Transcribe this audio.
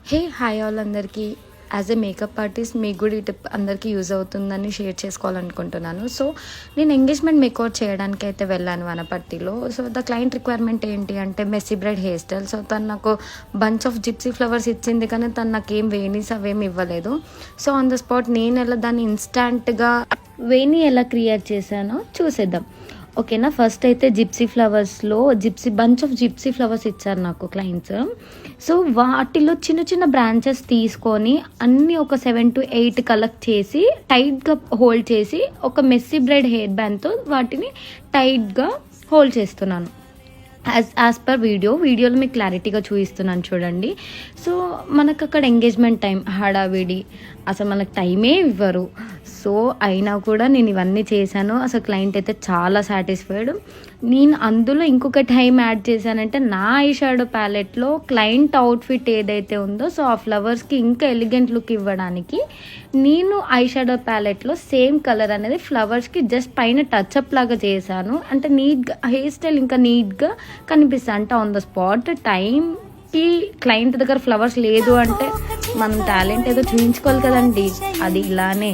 Hey hi all అందరికీ. As a makeup artist మీకు కూడా ఈ టిప్ అందరికీ యూజ్ అవుతుందని షేర్ చేసుకోవాలనుకుంటున్నాను. సో నేను ఎంగేజ్మెంట్ మేకఓవర్ చేయడానికి అయితే వెళ్ళాను వనపర్తిలో. సో ద క్లయింట్ రిక్వైర్మెంట్ ఏంటి అంటే messy braid hair style. So తను నాకు బంచ్ ఆఫ్ జిప్సీ ఫ్లవర్స్ ఇచ్చింది, కానీ తను నాకు ఏం వేణీస్ అవేమి ఇవ్వలేదు. సో ఆన్ ద స్పాట్ నేను ఎలా దాన్ని ఇన్స్టాంట్గా వేణి ఎలా క్రియేట్ చేశానో చూసేద్దాం. ఓకేనా. ఫస్ట్ అయితే జిప్సీ ఫ్లవర్స్లో బంచ్ ఆఫ్ జిప్సీ ఫ్లవర్స్ ఇచ్చారు నాకు క్లయింట్స్. సో వాటిలో చిన్న చిన్న బ్రాంచెస్ తీసుకొని అన్నీ ఒక 7 to 8 కలెక్ట్ చేసి టైట్గా హోల్డ్ చేసి ఒక మెస్సీ బ్రైడ్ హెయిర్ బ్యాండ్తో వాటిని టైట్గా హోల్డ్ చేస్తున్నాను. యాజ్ పర్ వీడియోలో మీకు క్లారిటీగా చూపిస్తున్నాను చూడండి. సో మనకు అక్కడ ఎంగేజ్మెంట్ టైం హడావిడి, అసలు మనకు టైమే ఇవ్వరు. సో అయినా కూడా నేను ఇవన్నీ చేశాను. అసలు క్లయింట్ అయితే చాలా సాటిస్ఫైడ్. నేను అందులో ఇంకొక టైం యాడ్ చేశానంటే నా ఐ షాడో ప్యాలెట్లో క్లయింట్ అవుట్ఫిట్ ఏదైతే ఉందో సో ఆ ఫ్లవర్స్కి ఇంకా ఎలిగెంట్ లుక్ ఇవ్వడానికి నేను ఐ షాడో ప్యాలెట్లో సేమ్ కలర్ అనేది ఫ్లవర్స్కి జస్ట్ పైన టచ్అప్ లాగా చేశాను. అంటే నీట్గా హెయిర్ స్టైల్ ఇంకా నీట్గా కనిపిస్తుంది. అంటే ఆన్ ద స్పాట్ టైంకి క్లయింట్ దగ్గర ఫ్లవర్స్ లేదు అంటే మనం టాలెంట్ ఏదో చూపించుకోవాలి కదండి. అది ఇలానే.